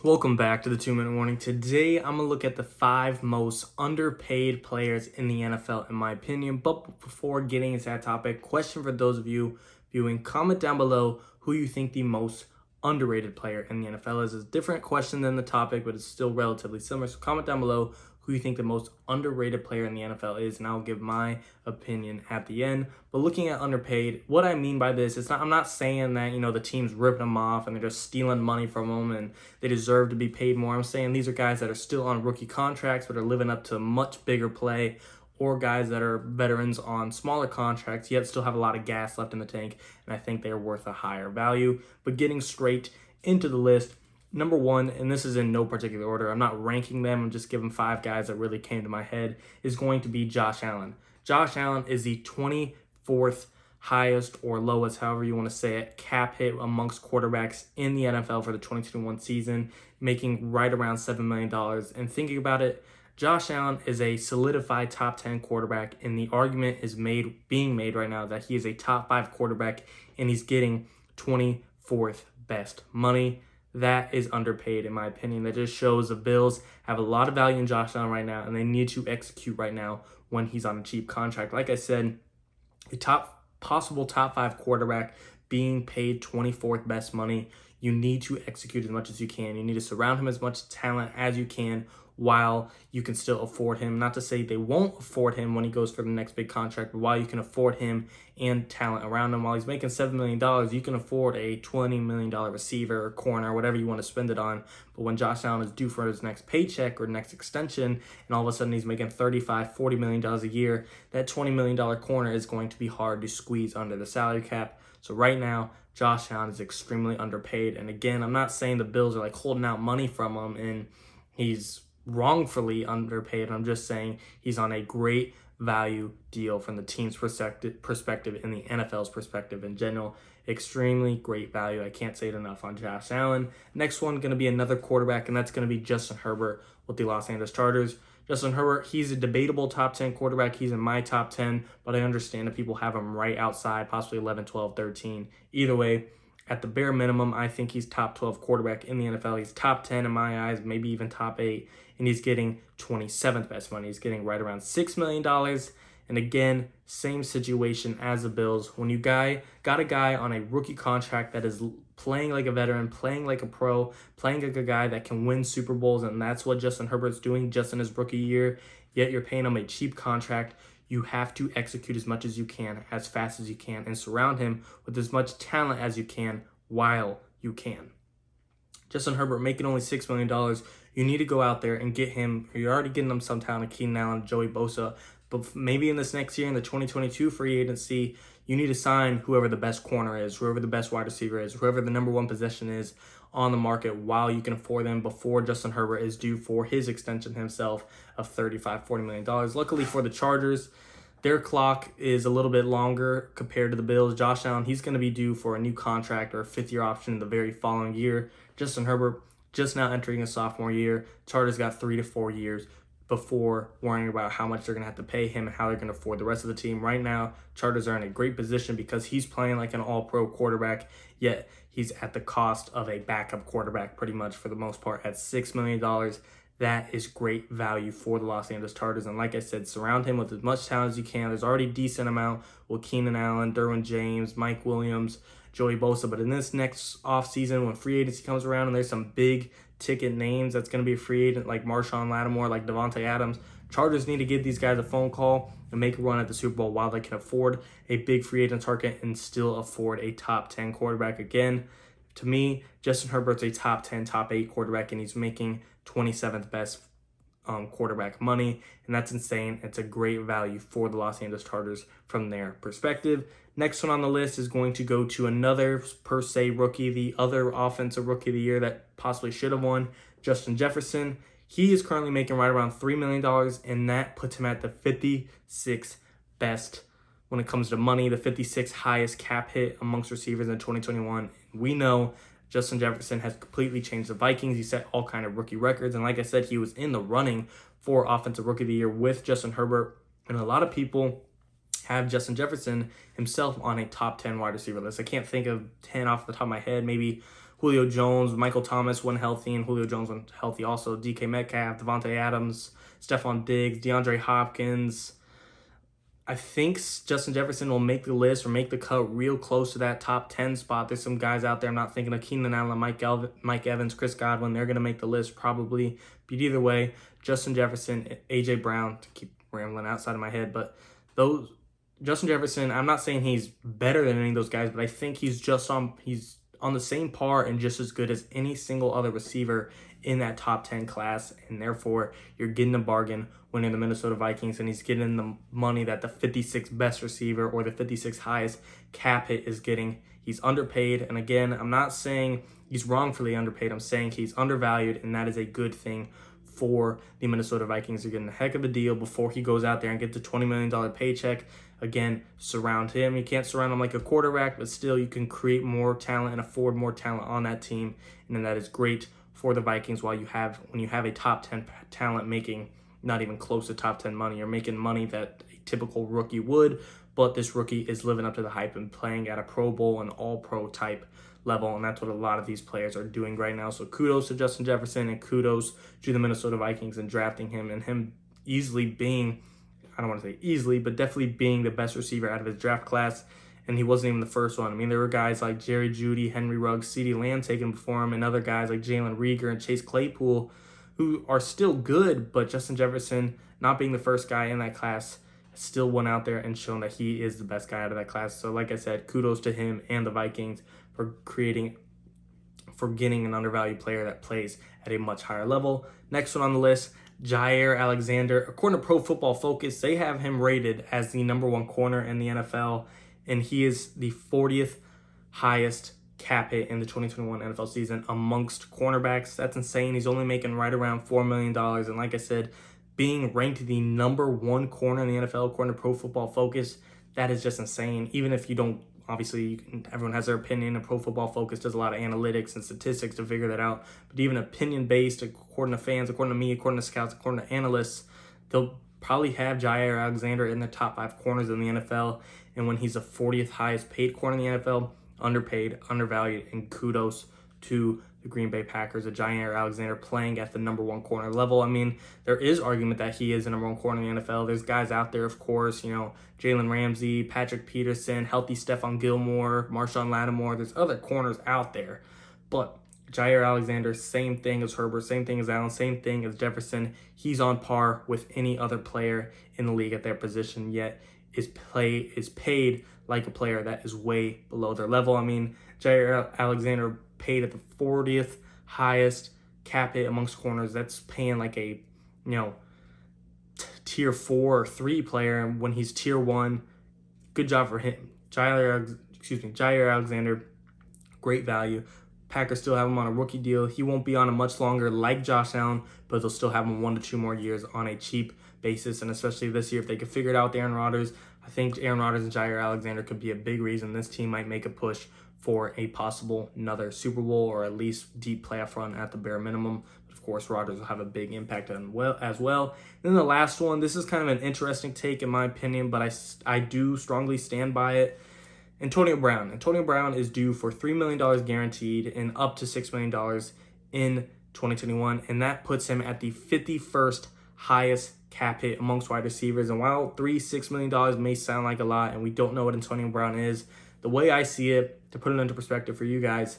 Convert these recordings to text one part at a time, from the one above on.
Welcome back to the 2-Minute Warning. Today, I'm going to look at the 5 most underpaid players in the NFL, in my opinion. But before getting into that topic, question for those of you viewing, comment down below who you think the most underrated player in the NFL is. It's a different question than the topic, but it's still relatively similar. So comment down below who you think the most underrated player in the NFL is, and I'll give my opinion at the end. But looking at underpaid, what I mean by this is I'm not saying that, the team's ripping them off and they're just stealing money from them and they deserve to be paid more. I'm saying these are guys that are still on rookie contracts but are living up to much bigger play, or guys that are veterans on smaller contracts yet still have a lot of gas left in the tank, and I think they're worth a higher value. But getting straight into the list, number 1, and this is in no particular order, I'm not ranking them, I'm just giving 5 guys that really came to my head, is going to be Josh Allen. Josh Allen is the 24th highest or lowest, however you want to say it, cap hit amongst quarterbacks in the NFL for the 2021 season, making right around $7 million. And thinking about it, Josh Allen is a solidified top 10 quarterback, and the argument is being made right now that he is a top 5 quarterback, and he's getting 24th best money. That is underpaid, in my opinion. That just shows the Bills have a lot of value in Josh Allen right now, and they need to execute right now when he's on a cheap contract. Like I said, a possible top 5 quarterback being paid 24th best money, you need to execute as much as you can. You need to surround him as much talent as you can while you can still afford him. Not to say they won't afford him when he goes for the next big contract, but while you can afford him and talent around him, while he's making $7 million, you can afford a $20 million receiver or corner, whatever you want to spend it on. But when Josh Allen is due for his next paycheck or next extension, and all of a sudden he's making $35, $40 million a year, that $20 million corner is going to be hard to squeeze under the salary cap. So right now, Josh Allen is extremely underpaid. And again, I'm not saying the Bills are like holding out money from him and he's wrongfully underpaid. I'm just saying he's on a great value deal from the team's perspective and the NFL's perspective in general. Extremely great value. I can't say it enough on Josh Allen. Next one going to be another quarterback, and that's going to be Justin Herbert with the Los Angeles Chargers. Justin Herbert, he's a debatable top 10 quarterback. He's in my top 10, but I understand that people have him right outside, possibly 11, 12, 13. Either way, at the bare minimum, I think he's top 12 quarterback in the NFL. He's top 10 in my eyes, maybe even top 8, and he's getting 27th best money. He's getting right around $6 million. And again, same situation as the Bills. When you got a guy on a rookie contract that is playing like a veteran, playing like a pro, playing like a guy that can win Super Bowls, and that's what Justin Herbert's doing just in his rookie year, yet you're paying him a cheap contract, you have to execute as much as you can, as fast as you can, and surround him with as much talent as you can while you can. Justin Herbert making only $6 million, you need to go out there and get him. You're already getting him some talent, Keenan Allen, Joey Bosa, but maybe in this next year, in the 2022 free agency, you need to sign whoever the best corner is, whoever the best wide receiver is, whoever the number 1 possession is on the market while you can afford them before Justin Herbert is due for his extension himself of $35, $40 million. Luckily for the Chargers, their clock is a little bit longer compared to the Bills. Josh Allen, he's going to be due for a new contract or a 5th-year option in the very following year. Justin Herbert, just now entering his sophomore year. Chargers got 3 to 4 years before worrying about how much they're going to have to pay him and how they're going to afford the rest of the team. Right now, Chargers are in a great position because he's playing like an all-pro quarterback, yet he's at the cost of a backup quarterback pretty much for the most part at $6 million. That is great value for the Los Angeles Chargers. And like I said, surround him with as much talent as you can. There's already a decent amount with Keenan Allen, Derwin James, Mike Williams, Joey Bosa. But in this next offseason, when free agency comes around and there's some big ticket names that's going to be a free agent like Marshawn Lattimore, like Devontae Adams, Chargers need to give these guys a phone call and make a run at the Super Bowl while they can afford a big free agent target and still afford a top 10 quarterback. Again, to me, Justin Herbert's a top 10, top 8 quarterback, and he's making 27th best quarterback money, and that's insane. It's a great value for the Los Angeles Chargers from their perspective. Next one on the list is going to go to another per se rookie, the other offensive rookie of the year that possibly should have won, Justin Jefferson. He is currently making right around $3 million, and that puts him at the 56th best when it comes to money, the 56th highest cap hit amongst receivers in 2021. We know Justin Jefferson has completely changed the Vikings. He set all kind of rookie records. And like I said, he was in the running for Offensive Rookie of the Year with Justin Herbert. And a lot of people have Justin Jefferson himself on a top 10 wide receiver list. I can't think of 10 off the top of my head. Maybe Julio Jones, Michael Thomas when healthy, and Julio Jones when healthy also. DK Metcalf, Devontae Adams, Stephon Diggs, DeAndre Hopkins. I think Justin Jefferson will make the list or make the cut real close to that top 10 spot. There's some guys out there. I'm not thinking of Keenan Allen, Mike Evans, Chris Godwin. They're going to make the list probably. But either way, Justin Jefferson, A.J. Brown, to keep rambling outside of my head. But those Justin Jefferson, I'm not saying he's better than any of those guys, but I think he's on the same par and just as good as any single other receiver in that top 10 class, and therefore you're getting a bargain winning the Minnesota Vikings, and he's getting the money that the 56th best receiver or the 56th highest cap hit is getting. He's underpaid, and again, I'm not saying he's wrongfully underpaid. I'm saying he's undervalued, and that is a good thing for the Minnesota Vikings. They're getting a heck of a deal before he goes out there and gets a $20 million paycheck. Again, surround him. You can't surround him like a quarterback, but still you can create more talent and afford more talent on that team, and then that is great for the Vikings. When you have a top 10 talent making not even close to top 10 money, you're making money that a typical rookie would, but this rookie is living up to the hype and playing at a Pro Bowl and all-pro type level, and that's what a lot of these players are doing right now. So kudos to Justin Jefferson, and kudos to the Minnesota Vikings in drafting him, and him easily being, I don't want to say easily, but definitely being the best receiver out of his draft class. And he wasn't even the first one. I mean, there were guys like Jerry Jeudy, Henry Ruggs, CeeDee Lamb taken before him, and other guys like Jalen Reagor and Chase Claypool who are still good, but Justin Jefferson, not being the first guy in that class, still went out there and shown that he is the best guy out of that class. So like I said, kudos to him and the Vikings for getting an undervalued player that plays at a much higher level. Next one on the list, Jaire Alexander. According to Pro Football Focus, they have him rated as the #1 corner in the NFL, and he is the 40th highest cap hit in the 2021 NFL season amongst cornerbacks. That's insane. He's only making right around $4 million. And like I said, being ranked the #1 corner in the NFL according to Pro Football Focus, that is just insane. Even if you don't, obviously everyone has their opinion, and Pro Football Focus does a lot of analytics and statistics to figure that out. But even opinion-based, according to fans, according to me, according to scouts, according to analysts, they'll probably have Jaire Alexander in the top 5 corners in the NFL. And when he's the 40th highest paid corner in the NFL, underpaid, undervalued, and kudos to the Green Bay Packers, Jaire Alexander playing at the #1 corner level. I mean, there is argument that he is the #1 corner in the NFL. There's guys out there, of course, Jalen Ramsey, Patrick Peterson, healthy Stephon Gilmore, Marshawn Lattimore. There's other corners out there. But Jaire Alexander, same thing as Herbert, same thing as Allen, same thing as Jefferson. He's on par with any other player in the league at their position, yet is paid like a player that is way below their level. I mean, Jaire Alexander paid at the 40th highest cap hit amongst corners. That's paying like a, tier 4 or 3 player when he's tier 1. Good job for him. Jaire Alexander, great value. Packers still have him on a rookie deal. He won't be on it much longer like Josh Allen, but they'll still have him 1 to 2 more years on a cheap basis. And especially this year, if they could figure it out with Aaron Rodgers, I think Aaron Rodgers and Jaire Alexander could be a big reason this team might make a push for a possible another Super Bowl or at least deep playoff run at the bare minimum. But of course, Rodgers will have a big impact as well. And then the last one, this is kind of an interesting take in my opinion, but I do strongly stand by it. Antonio Brown. Antonio Brown is due for $3 million guaranteed and up to $6 million in 2021, and that puts him at the 51st highest cap hit amongst wide receivers. And while $6 million may sound like a lot, and we don't know what Antonio Brown is, the way I see it, to put it into perspective for you guys,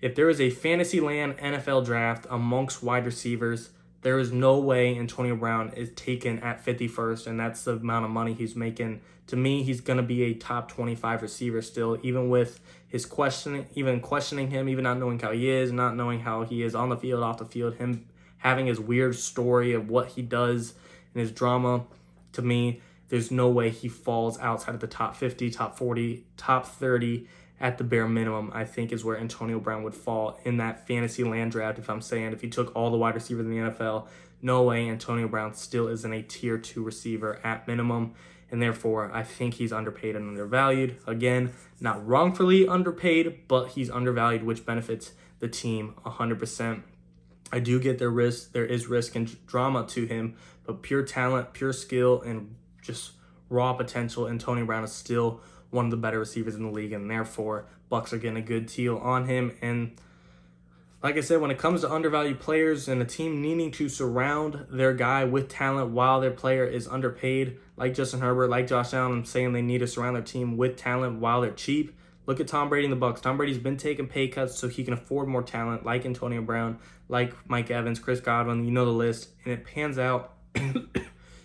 if there is a Fantasyland NFL draft amongst wide receivers, there is no way Antonio Brown is taken at 51st, and that's the amount of money he's making. To me, he's going to be a top 25 receiver still, even with his questioning him, even not knowing how he is, not knowing how he is on the field, off the field, him having his weird story of what he does and his drama. To me, there's no way he falls outside of the top 50, top 40, top 30 at the bare minimum, I think is where Antonio Brown would fall in that fantasy land draft. If he took all the wide receivers in the NFL, no way Antonio Brown still isn't a tier 2 receiver at minimum. And therefore, I think he's underpaid and undervalued. Again, not wrongfully underpaid, but he's undervalued, which benefits the team 100%. I do get there is risk and drama to him, but pure talent, pure skill, and just raw potential, Antonio Brown is still one of the better receivers in the league, and therefore Bucs are getting a good deal on him. And like I said, when it comes to undervalued players and a team needing to surround their guy with talent while their player is underpaid, like Justin Herbert, like Josh Allen, I'm saying they need to surround their team with talent while they're cheap. Look at Tom Brady and the Bucs. Tom Brady's been taking pay cuts so he can afford more talent, like Antonio Brown, like Mike Evans, Chris Godwin, you know the list, and it pans out,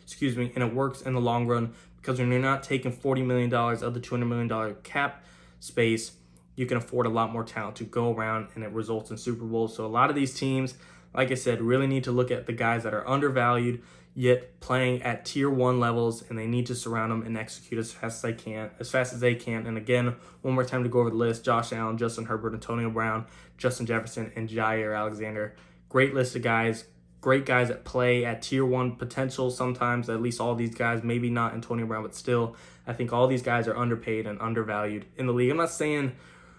excuse me, and it works in the long run because when you're not taking $40 million of the $200 million cap space, you can afford a lot more talent to go around, and it results in Super Bowls. So a lot of these teams, like I said, really need to look at the guys that are undervalued, yet playing at tier 1 levels, and they need to surround them and execute as fast as they can. And again, one more time to go over the list: Josh Allen, Justin Herbert, Antonio Brown, Justin Jefferson, and Jaire Alexander. Great list of guys. Great guys that play at tier 1 potential sometimes, at least all these guys, maybe not Antonio Brown, but still, I think all these guys are underpaid and undervalued in the league. I'm not saying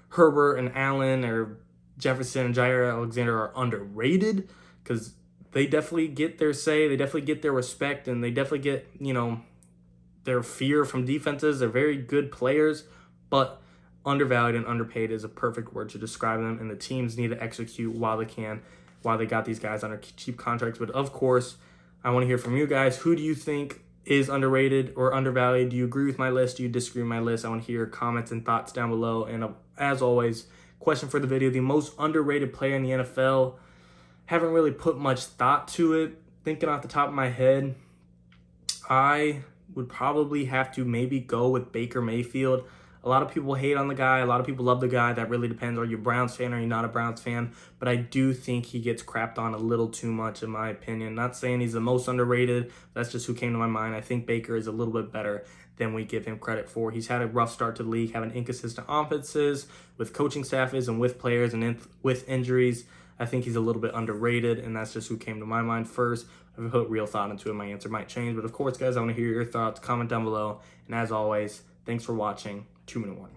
Herbert and Allen or Jefferson and Jaire Alexander are underrated, because they definitely get their say, they definitely get their respect, and they definitely get, their fear from defenses. They're very good players, but undervalued and underpaid is a perfect word to describe them, and the teams need to execute while they can, while they got these guys under cheap contracts. But of course, I want to hear from you guys. Who do you think is underrated or undervalued? Do you agree with my list? Do you disagree with my list? I want to hear your comments and thoughts down below. And as always, question for the video: the most underrated player in the NFL. Haven't really put much thought to it. Thinking off the top of my head, I would probably have to maybe go with Baker Mayfield. A lot of people hate on the guy. A lot of people love the guy. That really depends. Are you a Browns fan or are you not a Browns fan? But I do think he gets crapped on a little too much, in my opinion. Not saying he's the most underrated. That's just who came to my mind. I think Baker is a little bit better than we give him credit for. He's had a rough start to the league, having inconsistent offenses with coaching staffs and with players and with injuries. I think he's a little bit underrated, and that's just who came to my mind first. If I put real thought into it, my answer might change. But of course, guys, I want to hear your thoughts. Comment down below. And as always, thanks for watching. 2-minute warning.